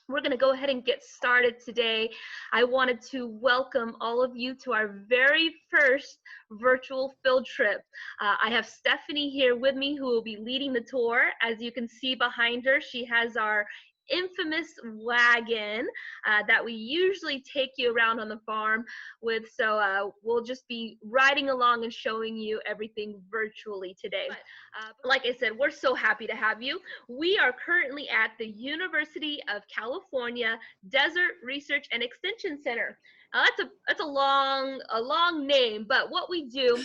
We're going to go ahead and get started today. I wanted to welcome all of you to our very first virtual field trip. I have Stephanie here with me who will be leading the tour. As you can see behind her, she has our infamous wagon that we usually take you around on the farm with. So we'll just be riding along and showing you everything virtually today. Like I said, we're so happy to have you. We are currently at the University of California Desert Research and Extension Center. That's a long name, but what we do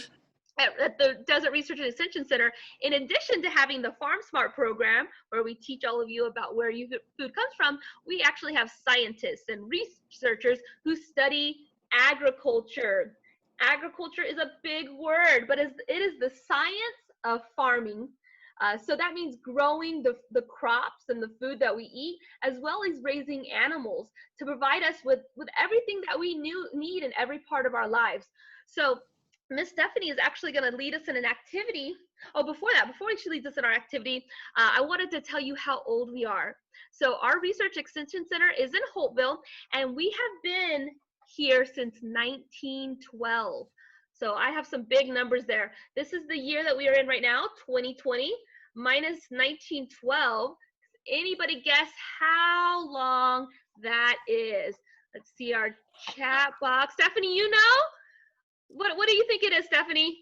at the Desert Research and Extension Center, in addition to having the Farm Smart program, where we teach all of you about where your food comes from, we actually have scientists and researchers who study agriculture. Agriculture is a big word, but it is the science of farming. So that means growing the crops and the food that we eat, as well as raising animals to provide us with everything that we need in every part of our lives. So Miss Stephanie is actually going to lead us in an activity. Oh, before she leads us in our activity, I wanted to tell you how old we are. So our Research Extension Center is in Holtville, and we have been here since 1912. So I have some big numbers there. This is the year that we are in right now, 2020, minus 1912. Anybody guess how long that is? Let's see our chat box. Stephanie, you know? What do you think it is, Stephanie?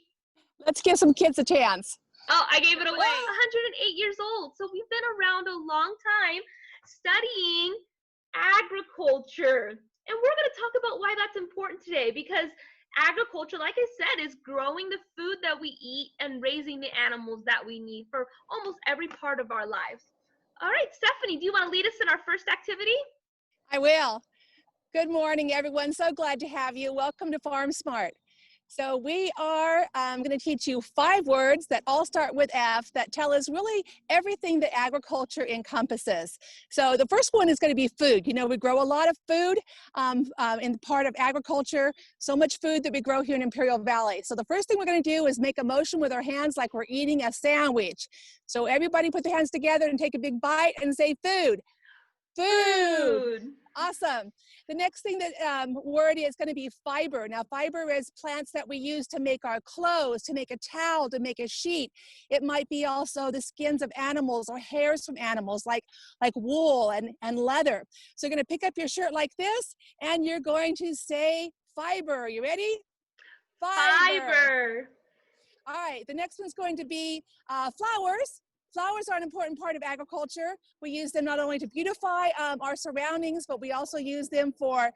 Let's give some kids a chance. Oh, I gave it away. 108 years old. So we've been around a long time studying agriculture. And we're going to talk about why that's important today, because agriculture, like I said, is growing the food that we eat and raising the animals that we need for almost every part of our lives. All right, Stephanie, do you want to lead us in our first activity? I will. Good morning, everyone. So glad to have you. Welcome to Farm Smart. So we are going to teach you 5 words that all start with F that tell us really everything that agriculture encompasses. So the first one is going to be food. You know, we grow a lot of food in part of agriculture, so much food that we grow here in Imperial Valley. So the first thing we're going to do is make a motion with our hands like we're eating a sandwich. So everybody put their hands together and take a big bite and say food. Food. Awesome. The next thing that word is going to be fiber. Now, fiber is plants that we use to make our clothes, to make a towel, to make a sheet. It might be also the skins of animals or hairs from animals like wool and leather. So you're going to pick up your shirt like this and you're going to say fiber. You ready? Fiber. All right. The next one's going to be flowers. Flowers are an important part of agriculture. We use them not only to beautify our surroundings, but we also use them for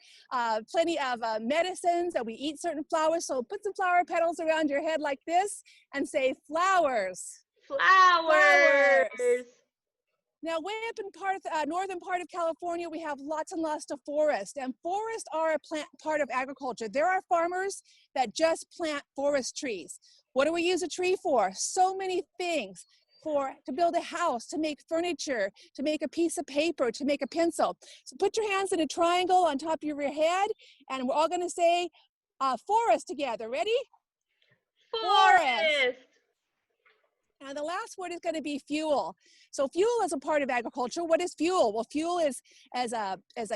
plenty of medicines, that we eat certain flowers. So put some flower petals around your head like this and say flowers. Flowers. Now, way up in northern part of California, we have lots and lots of forest, and forests are a part of agriculture. There are farmers that just plant forest trees. What do we use a tree for? So many things. To build a house, to make furniture, to make a piece of paper, to make a pencil. So put your hands in a triangle on top of your head, and we're all going to say forest together. Ready? Forest. And the last word is going to be fuel. So fuel is a part of agriculture. What is fuel? Well, fuel is as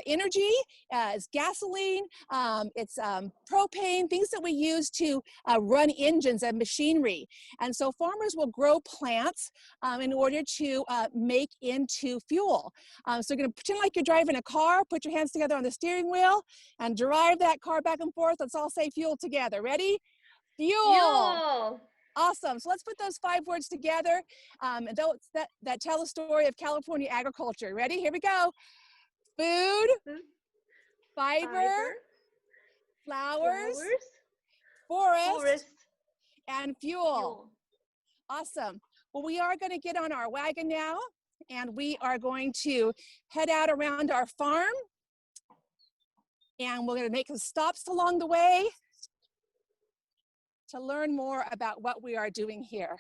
energy, as gasoline, it's propane, things that we use to run engines and machinery. And so farmers will grow plants in order to make into fuel. So you're going to pretend like you're driving a car, put your hands together on the steering wheel, and drive that car back and forth. Let's all say fuel together. Ready? Fuel. Awesome. So let's put those 5 words together that tell the story of California agriculture. Ready? Here we go. Food, fiber, flowers, forest, and fuel. Awesome. Well, we are going to get on our wagon now, and we are going to head out around our farm, and we're going to make some stops along the way to learn more about what we are doing here.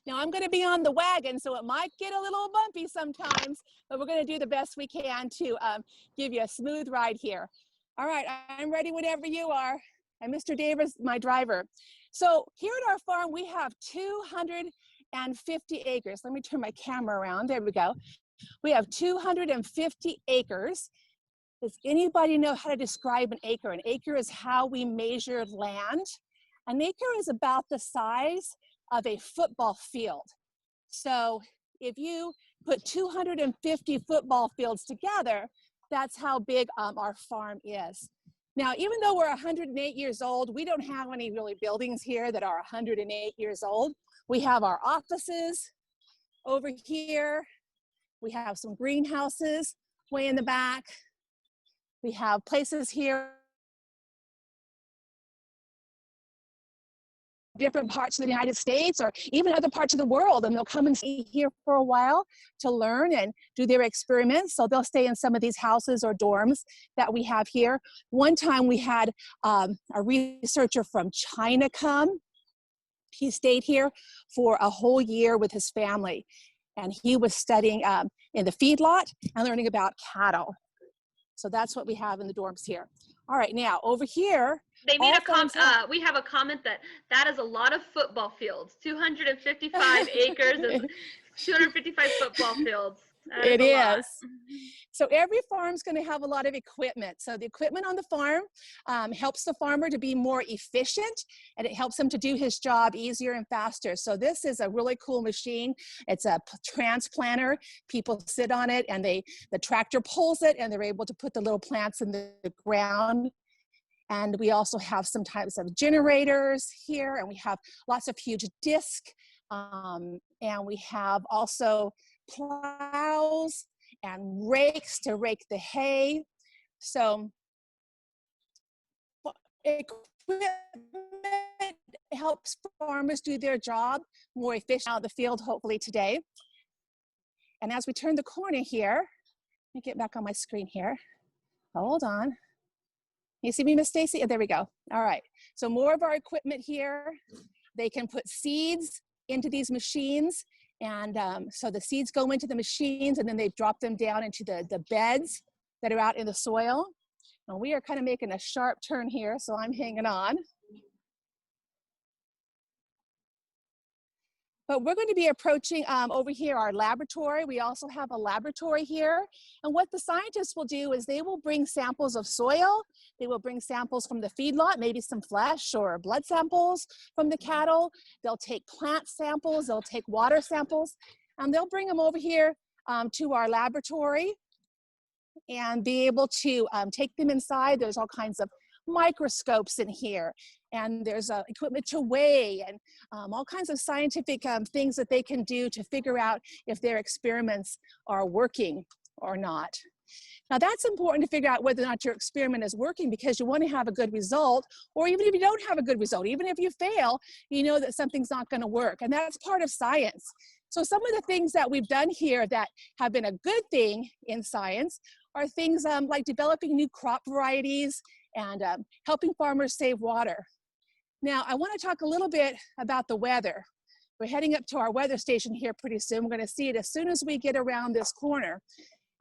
Now I'm going to be on the wagon, so it might get a little bumpy sometimes, but we're going to do the best we can to give you a smooth ride here. All right, I'm ready whenever you are. And Mr. Davis, my driver. So here at our farm, we have 250 acres. Let me turn my camera around. There we go. We have 250 acres. Does anybody know how to describe an acre? An acre is how we measure land. An acre is about the size of a football field. So if you put 250 football fields together, that's how big our farm is. Now, even though we're 108 years old, we don't have any really buildings here that are 108 years old. We have our offices over here. We have some greenhouses way in the back. We have places here, different parts of the United States or even other parts of the world, and they'll come and stay here for a while to learn and do their experiments. So they'll stay in some of these houses or dorms that we have here. One time we had a researcher from China come. He stayed here for a whole year with his family, and he was studying in the feedlot and learning about cattle. So that's what we have in the dorms here. All right, now over here, they made we have a comment that is a lot of football fields. 255 acres is 255 football fields. It is. So every farm's going to have a lot of equipment. So the equipment on the farm helps the farmer to be more efficient, and it helps him to do his job easier and faster. So this is a really cool machine. It's a transplanter. People sit on it, and the tractor pulls it, and they're able to put the little plants in the ground. And we also have some types of generators here, and we have lots of huge disc, and we have also plows and rakes to rake the hay. So equipment helps farmers do their job more efficient out of the field, hopefully today. And as we turn the corner here, let me get back on my screen here. Hold on. You see me, Miss Stacy? There we go. All right. So more of our equipment here. They can put seeds into these machines. And so the seeds go into the machines, and then they drop them down into the beds that are out in the soil. And we are kind of making a sharp turn here, so I'm hanging on. But we're going to be approaching over here our laboratory. We also have a laboratory here. And what the scientists will do is they will bring samples of soil. They will bring samples from the feedlot, maybe some flesh or blood samples from the cattle. They'll take plant samples, they'll take water samples, and they'll bring them over here to our laboratory and be able to take them inside. There's all kinds of microscopes in here, and there's equipment to weigh, and all kinds of scientific things that they can do to figure out if their experiments are working or not. Now that's important to figure out whether or not your experiment is working, because you want to have a good result, or even if you don't have a good result, even if you fail, you know that something's not going to work, and that's part of science. So some of the things that we've done here that have been a good thing in science are things like developing new crop varieties and helping farmers save water. Now, I want to talk a little bit about the weather. We're heading up to our weather station here pretty soon. We're going to see it as soon as we get around this corner.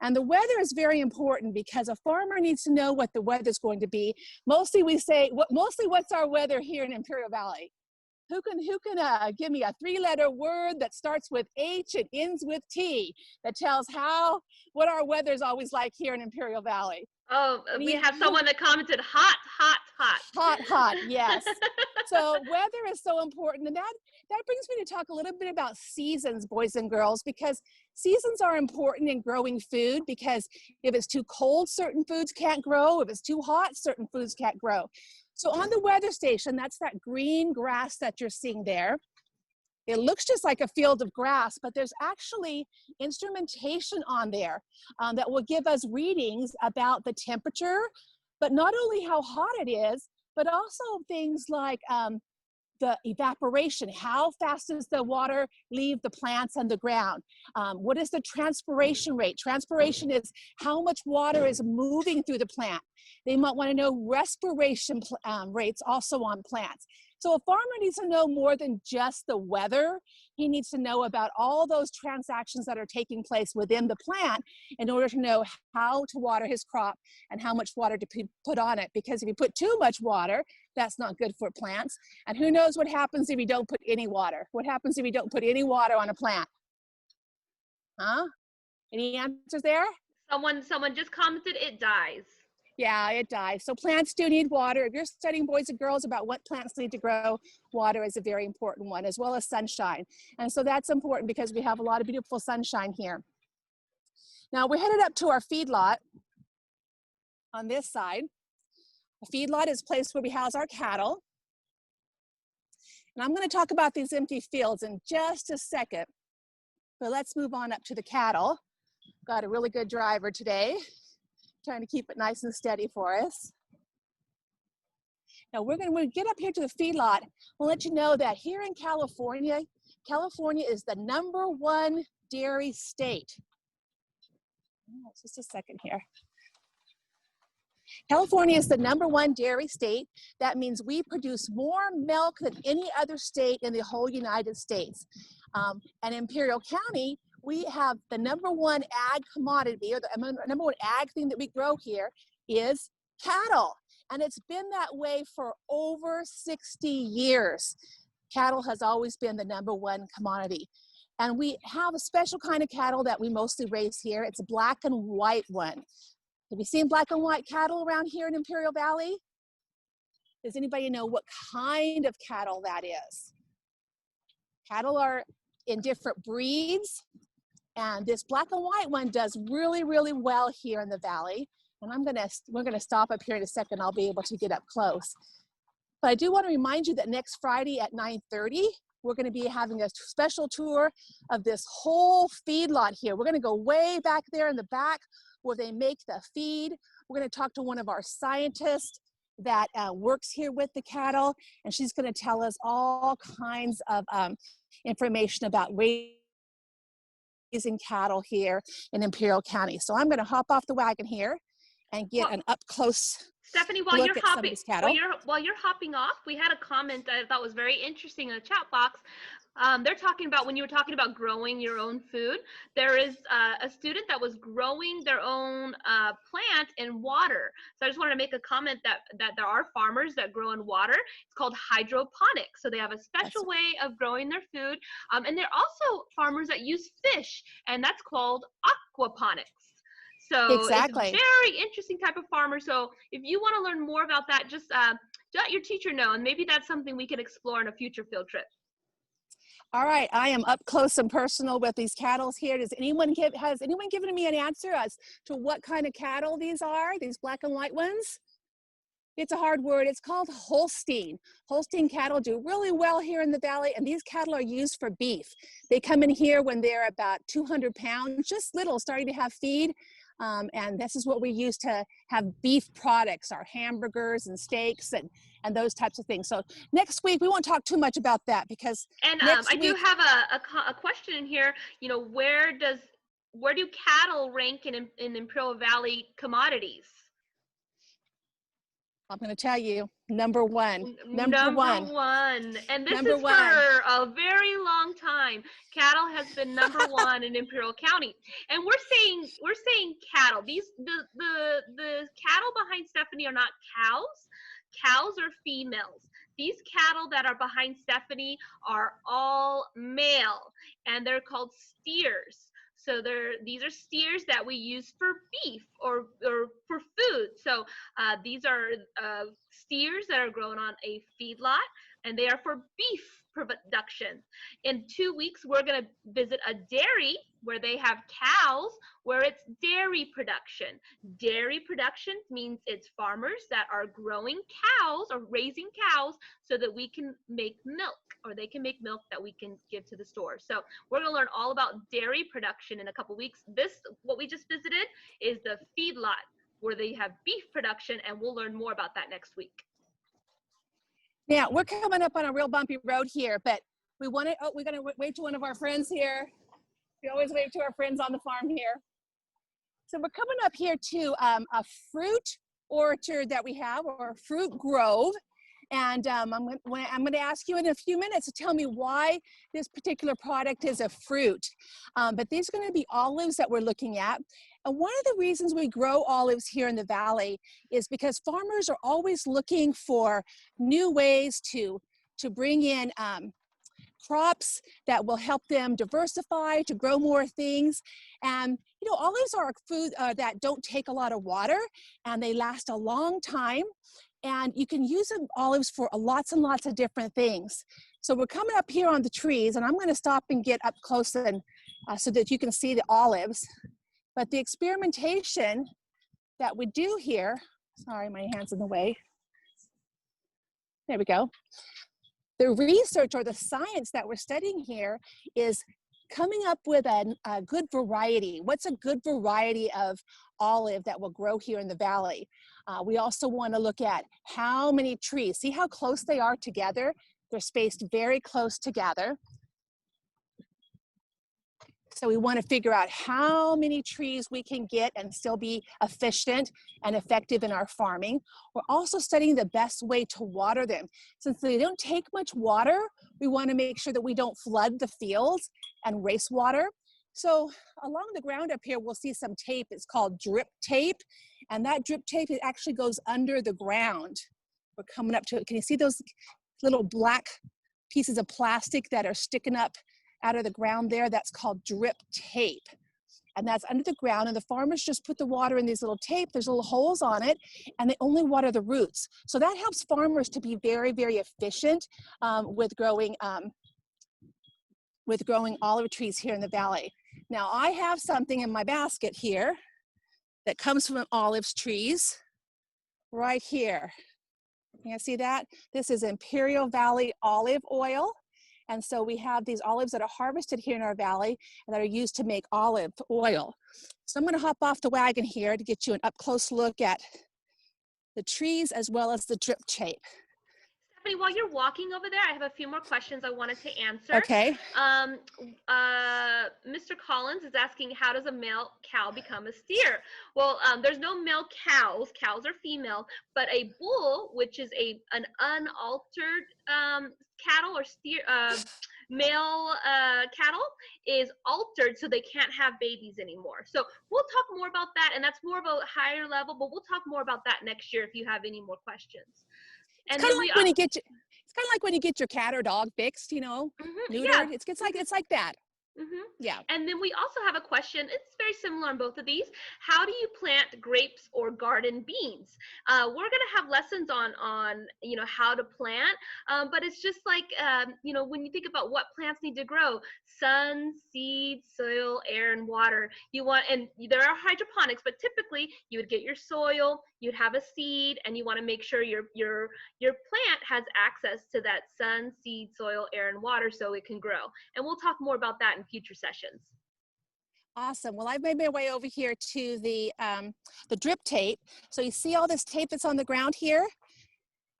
And the weather is very important because a farmer needs to know what the weather's going to be. Mostly we say, what's our weather here in Imperial Valley? Who can give me a three-letter word that starts with H and ends with T that tells what our weather is always like here in Imperial Valley? Oh, we have someone that commented hot, hot, hot. Hot, hot, yes. So weather is so important, and that brings me to talk a little bit about seasons, boys and girls, because seasons are important in growing food, because if it's too cold, certain foods can't grow. If it's too hot, certain foods can't grow. So on the weather station, that's that green grass that you're seeing there. It looks just like a field of grass, but there's actually instrumentation on there that will give us readings about the temperature, but not only how hot it is, but also things like the evaporation. How fast does the water leave the plants and the ground? What is the transpiration rate? Transpiration is how much water is moving through the plant. They might want to know respiration rates also on plants. So a farmer needs to know more than just the weather. He needs to know about all those transactions that are taking place within the plant in order to know how to water his crop and how much water to put on it. Because if you put too much water, that's not good for plants. And who knows what happens if you don't put any water? What happens if you don't put any water on a plant? Huh? Any answers there? Someone just commented it dies. Yeah, it dies. So plants do need water. If you're studying boys and girls about what plants need to grow, water is a very important one, as well as sunshine. And so that's important because we have a lot of beautiful sunshine here. Now we're headed up to our feedlot on this side. A feedlot is a place where we house our cattle. And I'm going to talk about these empty fields in just a second. But let's move on up to the cattle. Got a really good driver today, trying to keep it nice and steady for us. Now when we get up here to the feedlot, we'll let you know that here in California, California is the #1 dairy state. Oh, just a second here. California is the #1 dairy state. That means we produce more milk than any other state in the whole United States. And Imperial County, we have the #1 ag commodity, or the #1 ag thing that we grow here is cattle. And it's been that way for over 60 years. Cattle has always been the #1 commodity. And we have a special kind of cattle that we mostly raise here. It's a black and white one. Have you seen black and white cattle around here in Imperial Valley? Does anybody know what kind of cattle that is? Cattle are in different breeds, and this black and white one does really, really well here in the valley. And we're gonna stop up here in a second. I'll be able to get up close. But I do want to remind you that next Friday at 9:30, we're going to be having a special tour of this whole feedlot here. We're going to go way back there in the back where they make the feed. We're going to talk to one of our scientists that works here with the cattle, and she's going to tell us all kinds of information about raising cattle here in Imperial County. So I'm going to hop off the wagon here and get an up close Stephanie, while you're hopping off, we had a comment I thought was very interesting in the chat box. They're talking about, when you were talking about growing your own food, there is a student that was growing their own plant in water. So I just wanted to make a comment that there are farmers that grow in water. It's called hydroponics. So they have a special way of growing their food. And there are also farmers that use fish, and that's called aquaponics. So exactly. It's a very interesting type of farmer. So if you want to learn more about that, just let your teacher know, and maybe that's something we can explore in a future field trip. All right, I am up close and personal with these cattle here. Has anyone given me an answer as to what kind of cattle these are, these black and white ones? It's a hard word. It's called Holstein. Holstein cattle do really well here in the valley, and these cattle are used for beef. They come in here when they're about 200 pounds, just little, starting to have feed. And this is what we use to have beef products, our hamburgers and steaks and those types of things. So next week, we won't talk too much about that because I do have a question in here. You know, where do cattle rank in Imperial Valley commodities? I'm going to tell you, number one. Number one. And this is for a very long time. Cattle has been #1 in Imperial County. And we're saying cattle. The cattle behind Stephanie are not cows. Cows are females. These cattle that are behind Stephanie are all male, and they're called steers. So these are steers that we use for beef or for food. So these are steers that are grown on a feedlot, and they are for beef production. In 2 weeks, we're going to visit a dairy where they have cows, where it's dairy production. Dairy production means it's farmers that are growing cows or raising cows so that we can make milk, or they can make milk that we can give to the store. So we're going to learn all about dairy production in a couple weeks. What we just visited is the feedlot where they have beef production, and we'll learn more about that next week. Now, we're coming up on a real bumpy road here, but we're going to wait to one of our friends here. We always wait to our friends on the farm here. So we're coming up here to a fruit orchard that we have, or a fruit grove. And I'm going to ask you in a few minutes to tell me why this particular product is a fruit. But these are going to be olives that we're looking at. And one of the reasons we grow olives here in the valley is because farmers are always looking for new ways to bring in crops that will help them diversify, to grow more things. And You know, olives are a food that don't take a lot of water, and they last a long time. And you can use olives for lots and lots of different things. So we're coming up here on the trees, and I'm going to stop and get up close and so that you can see the olives. But the experimentation that we do here, sorry, my hand's in the way. There we go. The research or the science that we're studying here is coming up with a good variety. What's a good variety of olive that will grow here in the valley? We also want to look at how many trees. See how close they are together? They're spaced very close together. So we want to figure out how many trees we can get and still be efficient and effective in our farming. We're also studying the best way to water them. Since they don't take much water, we want to make sure that we don't flood the fields and waste water. So along the ground up here, we'll see some tape. It's called drip tape. And that drip tape, it actually goes under the ground. We're coming up to it. Can you see those little black pieces of plastic that are sticking up out of the ground there? That's called drip tape. And that's under the ground, and the farmers just put the water in these little tape. There's little holes on it, and they only water the roots. So that helps farmers to be very, very efficient with growing olive trees here in the valley. Now I have something in my basket here that comes from olive trees right here. Can you see that? This is Imperial Valley olive oil. And so we have these olives that are harvested here in our valley and that are used to make olive oil. So I'm going to hop off the wagon here to get you an up-close look at the trees as well as the drip tape. Stephanie, while you're walking over there, I have a few more questions I wanted to answer. Okay. Mr. Collins is asking, how does a male cow become a steer? Well, there's no male cows. Cows are female, but a bull, which is an unaltered cattle or steer, male cattle, is altered so they can't have babies anymore. So we'll talk more about that, and that's more of a higher level, but we'll talk more about that next year if you have any more questions. It's kind of like when you get your cat or dog fixed, you know, neutered. Yeah. It's like that. Yeah. And then we also have a question. It's very similar on both of these. How do you plant grapes or garden beans? We're going to have lessons on how to plant, but it's just like when you think about what plants need to grow: sun, seed, soil, air, and water. And there are hydroponics, but typically you would get your soil, you'd have a seed, and you want to make sure your plant has access to that sun, seed, soil, air, and water so it can grow. And we'll talk more about that in future sessions. Awesome. Well, I've made my way over here to the drip tape. So you see all this tape that's on the ground here?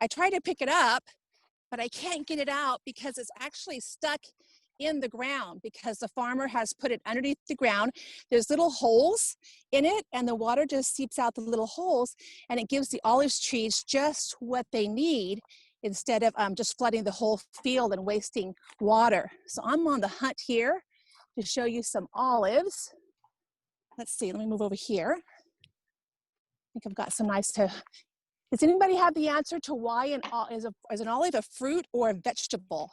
I try to pick it up, but I can't get it out because it's actually stuck in the ground because the farmer has put it underneath the ground. There's little holes in it, and the water just seeps out the little holes, and it gives the olive trees just what they need instead of just flooding the whole field and wasting water. So I'm on the hunt here to show you some olives. Let's see, let me move over here. I think I've got some nice does anybody have the answer to why is an olive a fruit or a vegetable?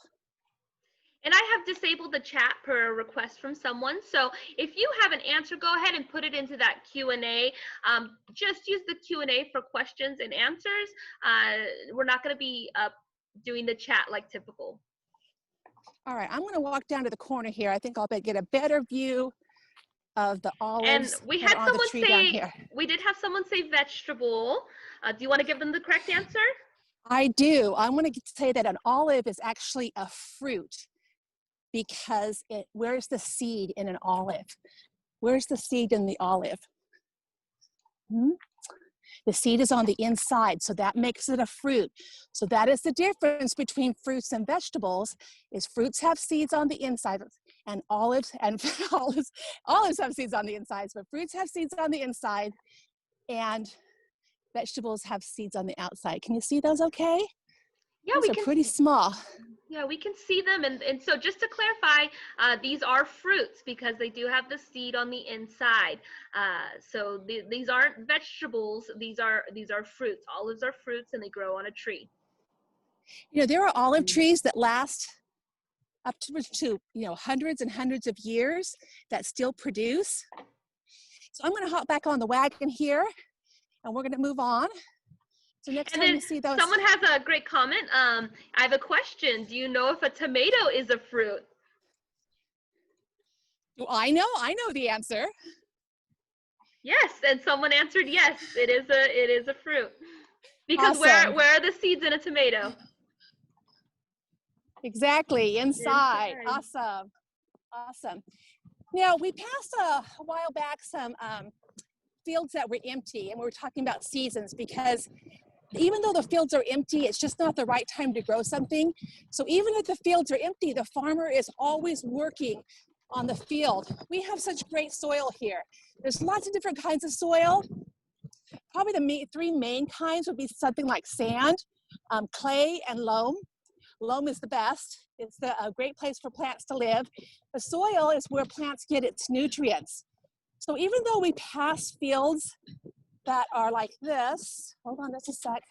And I have disabled the chat per request from someone. So if you have an answer, go ahead and put it into that Q&A. Just use the Q&A for questions and answers. We're not going to be doing the chat like typical. All right, I'm going to walk down to the corner here. I think I'll get a better view of the olives. And we had someone say, we did have someone say vegetable. Do you want to give them the correct answer? I do. I'm going to say that an olive is actually a fruit because where's the seed in an olive? Where's the seed in the olive? The seed is on the inside, so that makes it a fruit. So that is the difference between fruits and vegetables, is fruits have seeds on the inside, and olives have seeds on the insides, but fruits have seeds on the inside, and vegetables have seeds on the outside. Can you see those okay? Yeah, those are pretty small. Yeah, we can see them. And so just to clarify, these are fruits because they do have the seed on the inside. So these aren't vegetables. These are fruits. Olives are fruits, and they grow on a tree. You know, there are olive trees that last up to hundreds and hundreds of years that still produce. So I'm going to hop back on the wagon here, and we're going to move on. So next time you see those. Someone has a great comment. I have a question. Do you know if a tomato is a fruit? I know the answer. Yes, and someone answered yes. It is a fruit. Because awesome. where are the seeds in a tomato? Exactly, inside. Awesome. Now, we passed a while back some fields that were empty, and we were talking about seasons, because even though the fields are empty, it's just not the right time to grow something. So even if the fields are empty, the farmer is always working on the field. We have such great soil here. There's lots of different kinds of soil. Probably the three main kinds would be something like sand, clay, and loam. Loam is the best. It's a great place for plants to live. The soil is where plants get its nutrients. So even though we pass fields that are like this, hold on just a sec.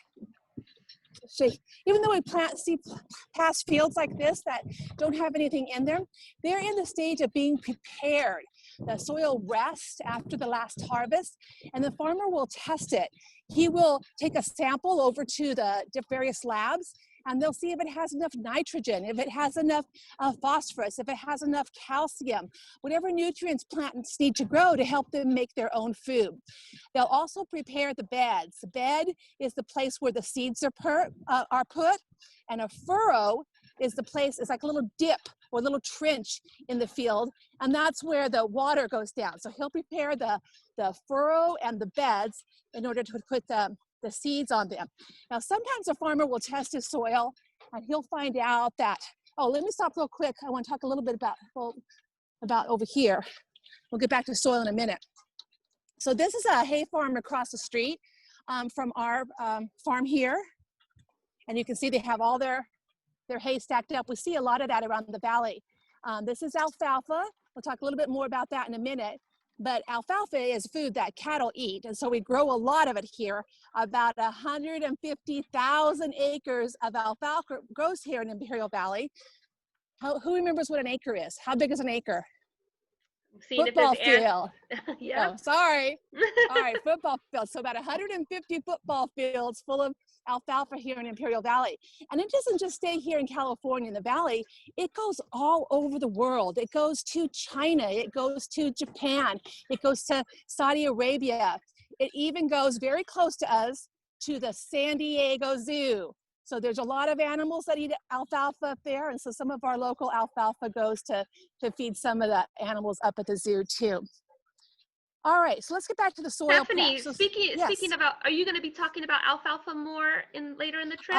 Even though we pass fields like this that don't have anything in them, they're in the stage of being prepared. The soil rests after the last harvest, and the farmer will test it. He will take a sample over to the various labs, and they'll see if it has enough nitrogen, if it has enough phosphorus, if it has enough calcium, whatever nutrients plants need to grow to help them make their own food. They'll also prepare the beds. The bed is the place where the seeds are put, and a furrow is the place, it's like a little dip or a little trench in the field, and that's where the water goes down. So he'll prepare the furrow and the beds in order to put the seeds on them. Now, sometimes a farmer will test his soil, and he'll find out that, oh, let me stop real quick. I want to talk a little bit about over here. We'll get back to soil in a minute. So this is a hay farm across the street from our farm here. And you can see they have all their hay stacked up. We see a lot of that around the valley. This is alfalfa. We'll talk a little bit more about that in a minute. But alfalfa is food that cattle eat, and so we grow a lot of it here. About 150,000 acres of alfalfa grows here in Imperial Valley. Who remembers what an acre is? How big is an acre? Football field. Yeah. Oh, sorry. All right, football field. So about 150 football fields full of alfalfa here in Imperial Valley. And it doesn't just stay here in California in the valley. It goes all over the world. It goes to China. It goes to Japan. It goes to Saudi Arabia. It even goes very close to us to the San Diego Zoo. So there's a lot of animals that eat alfalfa up there, and so some of our local alfalfa goes to feed some of the animals up at the zoo too. All right, so let's get back to the soil. Stephanie, speaking about, are you going to be talking about alfalfa more later in the trip?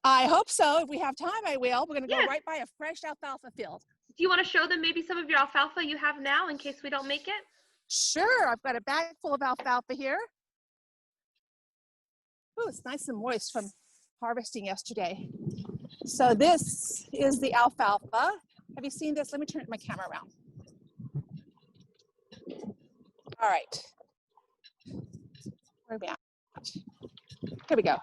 I hope so. If we have time, I will. We're going to go right by a fresh alfalfa field. Do you want to show them maybe some of your alfalfa you have now in case we don't make it? Sure, I've got a bag full of alfalfa here. Oh, it's nice and moist from harvesting yesterday. So this is the alfalfa. Have you seen this? Let me turn my camera around. All right. Where are we at? Here we go.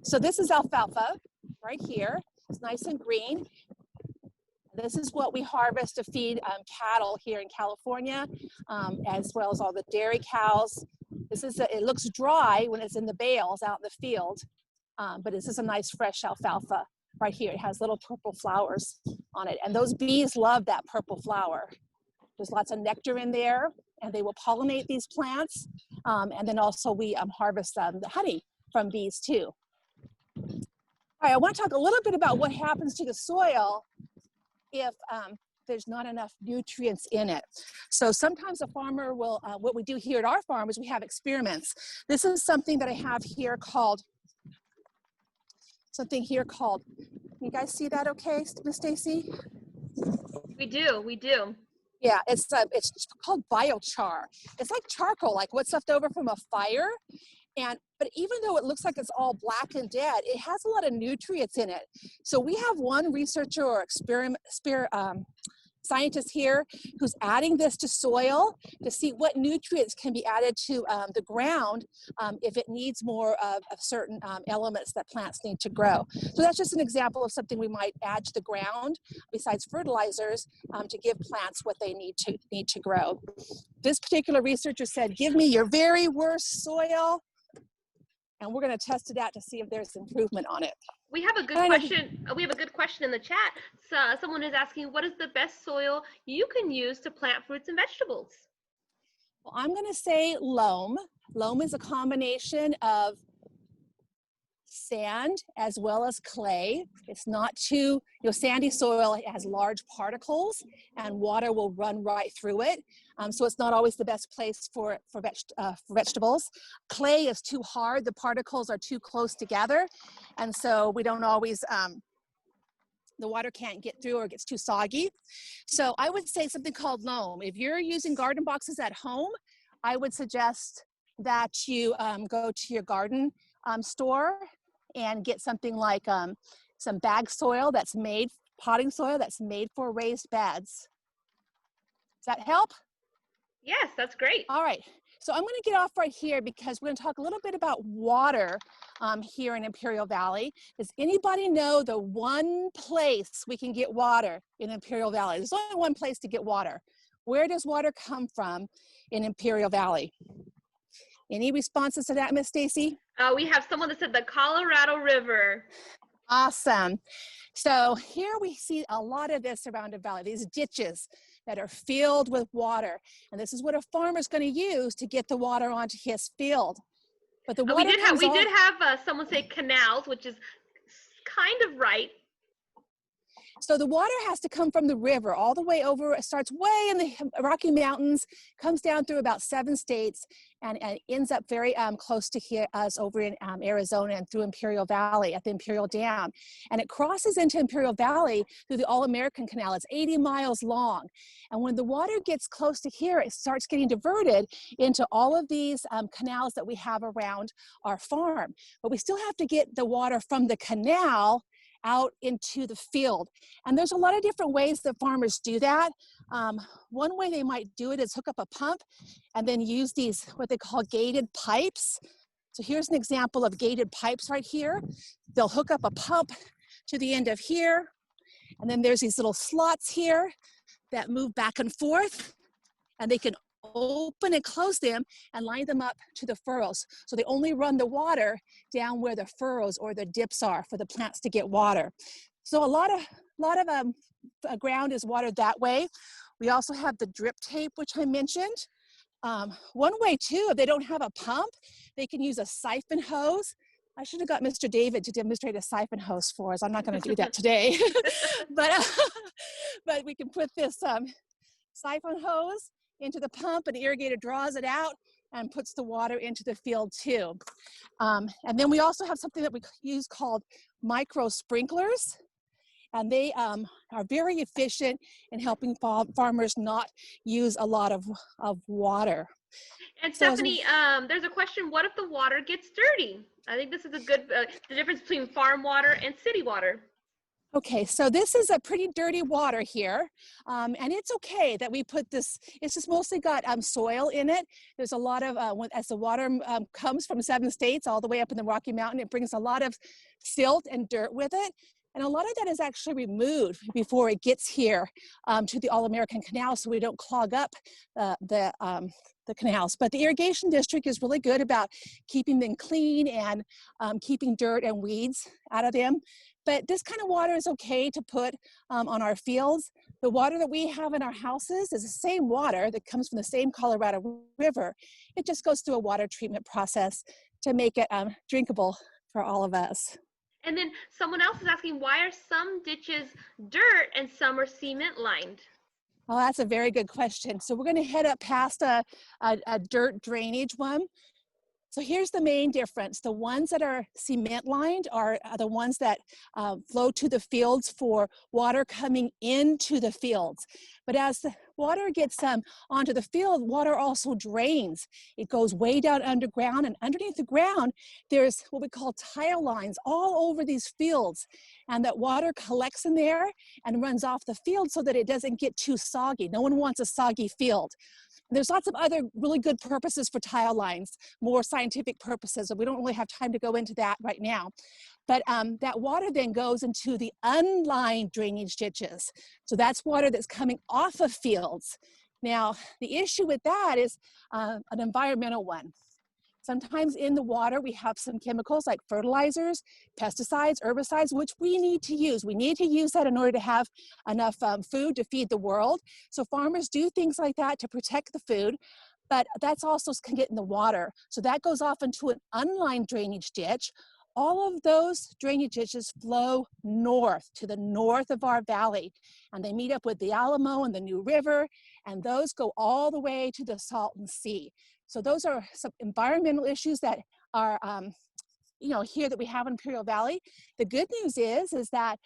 So this is alfalfa right here. It's nice and green. This is what we harvest to feed cattle here in California, as well as all the dairy cows. It looks dry when it's in the bales out in the field. But this is a nice fresh alfalfa right here. It has little purple flowers on it. And those bees love that purple flower. There's lots of nectar in there, and they will pollinate these plants. And then also we harvest the honey from bees too. All right, I want to talk a little bit about what happens to the soil if there's not enough nutrients in it. So sometimes a farmer will, what we do here at our farm is we have experiments. This is something that I have here called, you guys see that okay, Miss Stacy? We do. Yeah, it's called biochar. It's like charcoal, like what's left over from a fire. But even though it looks like it's all black and dead, it has a lot of nutrients in it. So we have one researcher or scientist here who's adding this to soil to see what nutrients can be added to the ground if it needs more of certain elements that plants need to grow. So that's just an example of something we might add to the ground besides fertilizers to give plants what they need to grow. This particular researcher said, give me your very worst soil, and we're going to test it out to see if there's improvement on it. We have a good question. We have a good question in the chat. So someone is asking, what is the best soil you can use to plant fruits and vegetables? Well, I'm going to say loam. Loam is a combination of sand as well as clay. It's not too, sandy soil, it has large particles and water will run right through it. So it's not always the best place for vegetables. Clay is too hard, the particles are too close together. And so we don't always, the water can't get through or it gets too soggy. So I would say something called loam. If you're using garden boxes at home, I would suggest that you go to your garden store and get something like some bag soil that's made, potting soil that's made for raised beds. Does that help? Yes, that's great. All right, so I'm going to get off right here because we're going to talk a little bit about water here in Imperial Valley. Does anybody know the one place we can get water in Imperial Valley? There's only one place to get water. Where does water come from in Imperial Valley? Any responses to that, Miss Stacy? We have someone that said the Colorado River. Awesome. So here we see a lot of this around the valley, these ditches that are filled with water. And this is what a farmer's going to use to get the water onto his field. But the water we did have someone say canals, which is kind of right. So the water has to come from the river all the way over. It starts way in the Rocky Mountains, comes down through about 7 states, and ends up very close to here, us over in Arizona and through Imperial Valley at the Imperial Dam. And it crosses into Imperial Valley through the All-American Canal. It's 80 miles long. And when the water gets close to here, it starts getting diverted into all of these canals that we have around our farm. But we still have to get the water from the canal out into the field. And there's a lot of different ways that farmers do that. One way they might do it is hook up a pump and then use these, what they call gated pipes. So here's an example of gated pipes right here. They'll hook up a pump to the end of here. And then there's these little slots here that move back and forth. And they can open and close them and line them up to the furrows. So they only run the water down where the furrows or the dips are for the plants to get water. So a lot of ground is watered that way. We also have the drip tape, which I mentioned. One way too, if they don't have a pump, they can use a siphon hose. I should have got Mr. David to demonstrate a siphon hose for us. I'm not going to do that today, but we can put this siphon hose into the pump, and the irrigator draws it out and puts the water into the field too. And then we also have something that we use called micro sprinklers. And they are very efficient in helping farmers not use a lot of water. And Stephanie, there's a question, what if the water gets dirty? I think this is a good, the difference between farm water and city water. Okay, so this is a pretty dirty water here, and it's okay that we put this, it's just mostly got soil in it. There's a lot of, as the water comes from 7 states all the way up in the Rocky Mountain, it brings a lot of silt and dirt with it. And a lot of that is actually removed before it gets here to the All-American Canal, so we don't clog up the canals. But the irrigation district is really good about keeping them clean and keeping dirt and weeds out of them. But this kind of water is okay to put on our fields. The water that we have in our houses is the same water that comes from the same Colorado River. It just goes through a water treatment process to make it drinkable for all of us. And then someone else is asking, why are some ditches dirt and some are cement lined? Well, that's a very good question. So we're going to head up past a dirt drainage one. So here's the main difference. The ones that are cement lined are the ones that flow to the fields for water coming into the fields. But as the water gets onto the field, water also drains. It goes way down underground, and underneath the ground, there's what we call tile lines all over these fields. And that water collects in there and runs off the field so that it doesn't get too soggy. No one wants a soggy field. There's lots of other really good purposes for tile lines, more scientific purposes, and we don't really have time to go into that right now. But that water then goes into the unlined drainage ditches. So that's water that's coming off of fields. Now, the issue with that is an environmental one. Sometimes in the water, we have some chemicals like fertilizers, pesticides, herbicides, which we need to use. We need to use that in order to have enough food to feed the world. So farmers do things like that to protect the food, but that's also can get in the water. So that goes off into an unlined drainage ditch. All of those drainage ditches flow north, to the north of our valley, and they meet up with the Alamo and the New River, and those go all the way to the Salton Sea. So those are some environmental issues that are here that we have in Imperial Valley. The good news is that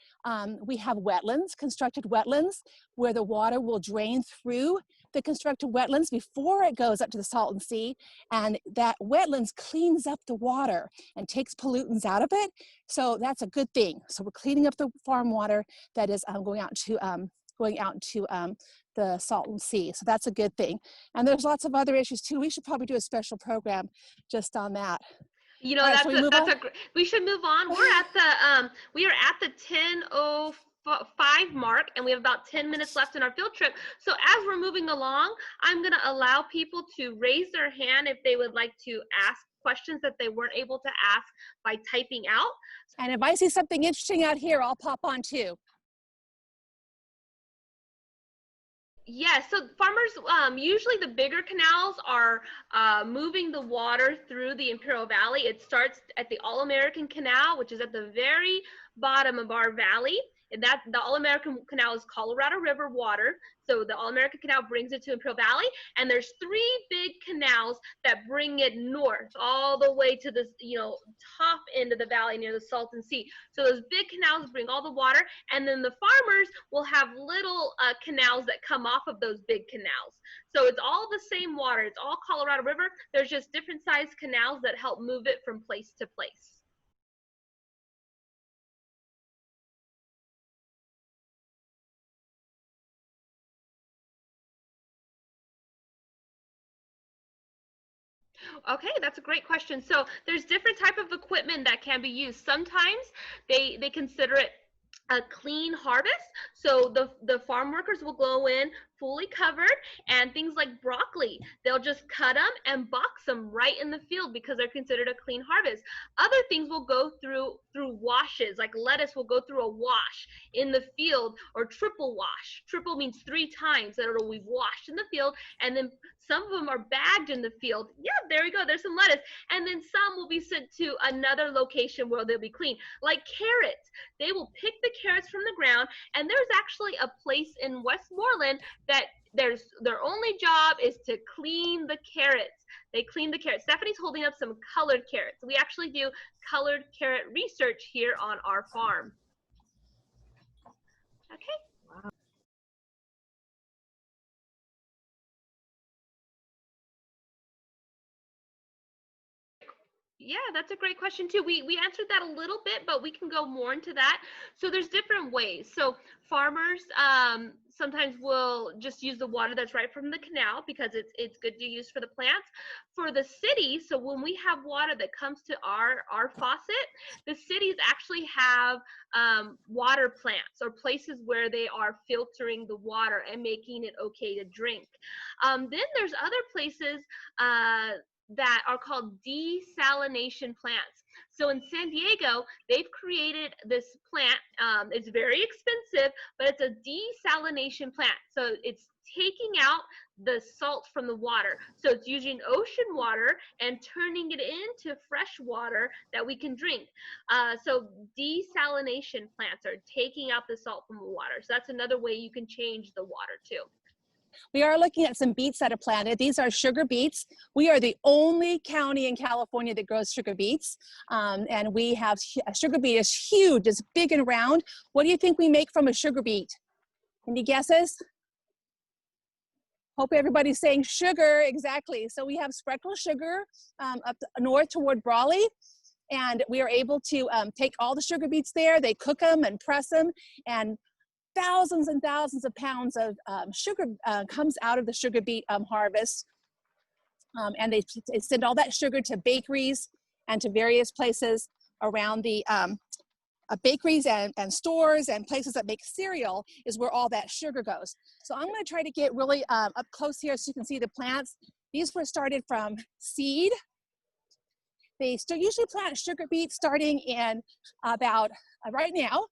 we have wetlands, constructed wetlands, where the water will drain through the constructed wetlands before it goes up to the Salton Sea, and that wetlands cleans up the water and takes pollutants out of it. So that's a good thing. So we're cleaning up the farm water that is going out into the Salton Sea. So that's a good thing. And there's lots of other issues too. We should probably do a special program just on that. You know, All right, we should move on. We are at the 10:05 mark, and we have about 10 minutes left in our field trip. So as we're moving along, I'm going to allow people to raise their hand if they would like to ask questions that they weren't able to ask by typing out. And if I see something interesting out here, I'll pop on too. Yes, so farmers, usually the bigger canals are moving the water through the Imperial Valley. It starts at the All-American Canal, which is at the very bottom of our valley. And the All-American Canal is Colorado River water. So the All-American Canal brings it to Imperial Valley. And there's 3 big canals that bring it north all the way to the top end of the valley near the Salton Sea. So those big canals bring all the water. And then the farmers will have little canals that come off of those big canals. So it's all the same water. It's all Colorado River. There's just different sized canals that help move it from place to place. Okay, that's a great question. So there's different type of equipment that can be used. Sometimes they consider it a clean harvest. So the farm workers will go in fully covered, and things like broccoli, they'll just cut them and box them right in the field because they're considered a clean harvest. Other things will go through washes, like lettuce will go through a wash in the field, or triple wash. Triple means 3 times that it'll be washed in the field, and then some of them are bagged in the field. Yeah, there we go, there's some lettuce. And then some will be sent to another location where they'll be clean. Like carrots, they will pick the carrots from the ground, and there's actually a place in Westmoreland that their only job is to clean the carrots. They clean the carrots. Stephanie's holding up some colored carrots. We actually do colored carrot research here on our farm. Okay. Wow. Yeah, that's a great question too. We answered that a little bit, but we can go more into that. So there's different ways. So farmers sometimes will just use the water that's right from the canal because it's good to use for the plants. For the city, so when we have water that comes to our faucet, the cities actually have water plants or places where they are filtering the water and making it okay to drink. Then there's other places that are called desalination plants. So in San Diego, they've created this plant. It's very expensive, but it's a desalination plant. So it's taking out the salt from the water. So it's using ocean water and turning it into fresh water that we can drink. So desalination plants are taking out the salt from the water. So that's another way you can change the water too. We are looking at some beets that are planted. These are sugar beets. We are the only county in California that grows sugar beets. And we have, a sugar beet is huge, it's big and round. What do you think we make from a sugar beet? Any guesses? Hope everybody's saying sugar, exactly. So we have speckled sugar up north toward Brawley. And we are able to take all the sugar beets there, they cook them and press them, and thousands and thousands of pounds of sugar comes out of the sugar beet harvest. And they send all that sugar to bakeries and to various places around the bakeries and stores and places that make cereal is where all that sugar goes. So I'm going to try to get really up close here so you can see the plants. These were started from seed. They still usually plant sugar beets starting in about right now,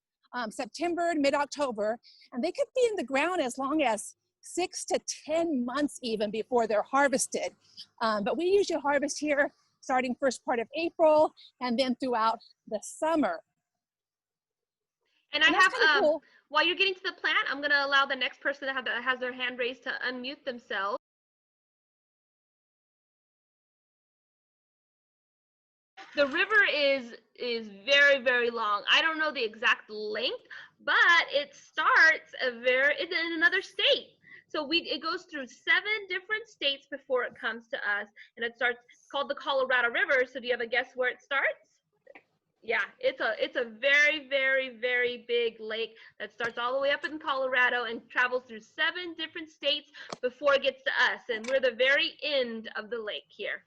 September, mid-October, and they could be in the ground as long as 6 to 10 months even before they're harvested. But we usually harvest here starting first part of April and then throughout the summer. And I have, cool. While you're getting to the plant, I'm gonna allow the next person that has their hand raised to unmute themselves. The river is very, very long. I don't know the exact length, but it starts in another state. So it goes through 7 different states before it comes to us, and it's called the Colorado River. So do you have a guess where it starts? Yeah, it's a very, very, very big lake that starts all the way up in Colorado and travels through 7 different states before it gets to us, and we're the very end of the lake here.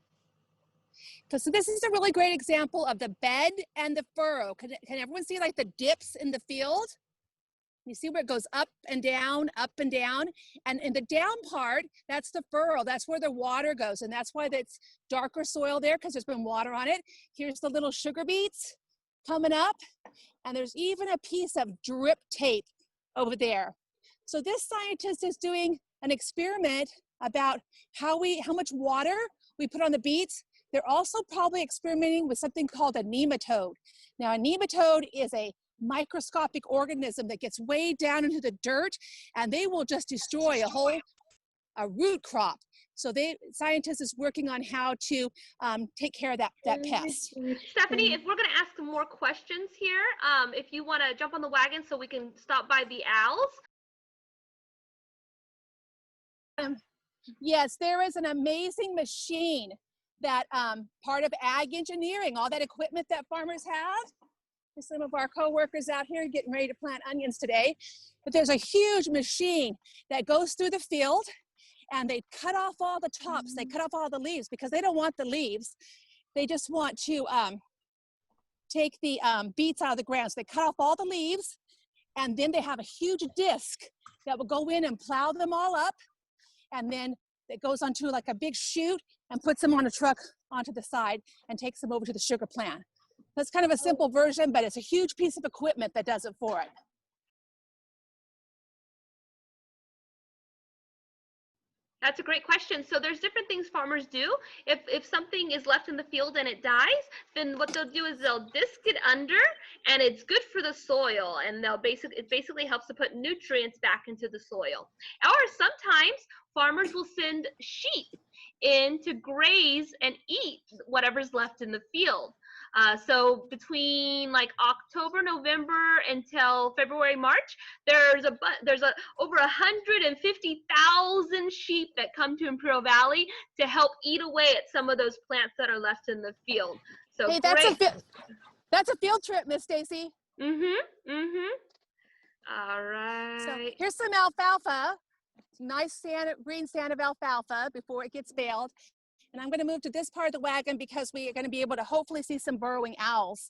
So this is a really great example of the bed and the furrow. Can everyone see like the dips in the field? You see where it goes up and down, and in the down part, that's the furrow. That's where the water goes, and that's why it's darker soil there, because there's been water on it. Here's the little sugar beets coming up, and there's even a piece of drip tape over there. So this scientist is doing an experiment about how much water we put on the beets. They're also probably experimenting with something called a nematode. Now, a nematode is a microscopic organism that gets way down into the dirt, and they will just destroy a root crop. So scientists is working on how to take care of that pest. Stephanie, if we're going to ask more questions here, if you want to jump on the wagon so we can stop by the owls. Yes, there is an amazing machine that part of ag engineering, all that equipment that farmers have. There's some of our co-workers out here getting ready to plant onions today. But there's a huge machine that goes through the field, and they cut off all the tops. They cut off all the leaves because they don't want the leaves. They just want to take the beets out of the ground. So they cut off all the leaves, and then they have a huge disc that will go in and plow them all up. And then it goes onto like a big chute and puts them on a truck onto the side and takes them over to the sugar plant. That's kind of a simple version, but it's a huge piece of equipment that does it for it. That's a great question. So there's different things farmers do. If something is left in the field and it dies, then what they'll do is they'll disc it under, and it's good for the soil, and it basically helps to put nutrients back into the soil. Or sometimes farmers will send sheep in to graze and eat whatever's left in the field. So between like October, November until February, March, there's over 150,000 sheep that come to Imperial Valley to help eat away at some of those plants that are left in the field. So hey, that's a field trip, Miss Stacy. All right. So here's some alfalfa, nice green stand of alfalfa before it gets baled. And I'm going to move to this part of the wagon because we are going to be able to hopefully see some burrowing owls.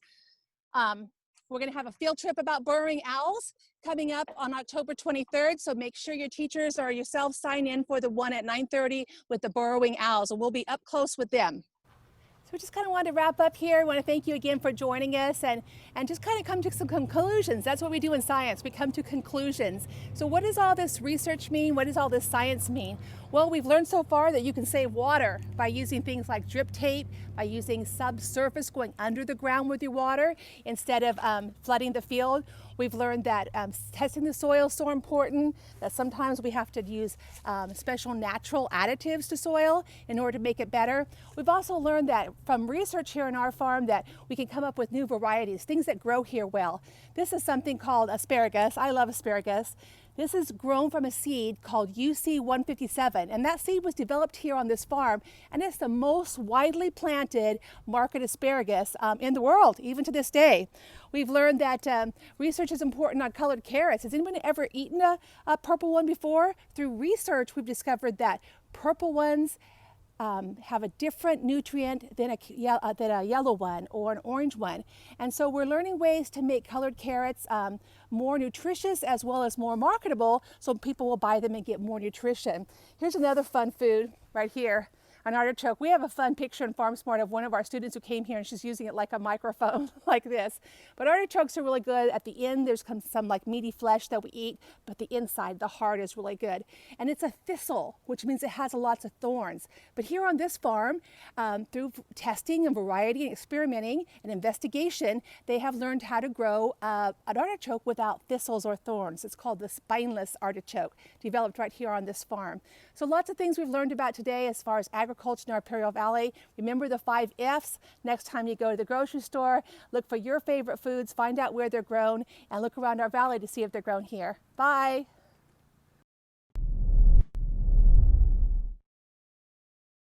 We're going to have a field trip about burrowing owls coming up on October 23rd. So make sure your teachers or yourself sign in for the one at 9:30 with the burrowing owls, and we'll be up close with them. So we just kind of wanted to wrap up here. I want to thank you again for joining us and just kind of come to some conclusions. That's what we do in science. We come to conclusions. So what does all this research mean? What does all this science mean? Well, we've learned so far that you can save water by using things like drip tape, by using subsurface, going under the ground with your water instead of flooding the field. We've learned that testing the soil is so important, that sometimes we have to use special natural additives to soil in order to make it better. We've also learned that from research here on our farm that we can come up with new varieties, things that grow here well. This is something called asparagus. I love asparagus. This is grown from a seed called UC 157, and that seed was developed here on this farm, and it's the most widely planted market asparagus in the world, even to this day. We've learned that research is important on colored carrots. Has anyone ever eaten a purple one before? Through research, we've discovered that purple ones have a different nutrient than a yellow one or an orange one. And so we're learning ways to make colored carrots more nutritious as well as more marketable, so people will buy them and get more nutrition. Here's another fun food right here. An artichoke. We have a fun picture in FarmSmart of one of our students who came here, and she's using it like a microphone like this. But artichokes are really good. At the end there's some like meaty flesh that we eat, but the inside, the heart, is really good. And it's a thistle, which means it has lots of thorns. But here on this farm, through testing and variety and experimenting and investigation, they have learned how to grow an artichoke without thistles or thorns. It's called the spineless artichoke, developed right here on this farm. So lots of things we've learned about today as far as agriculture in our Imperial Valley. Remember the 5 F's. Next time you go to the grocery store, look for your favorite foods, find out where they're grown, and look around our valley to see if they're grown here. Bye.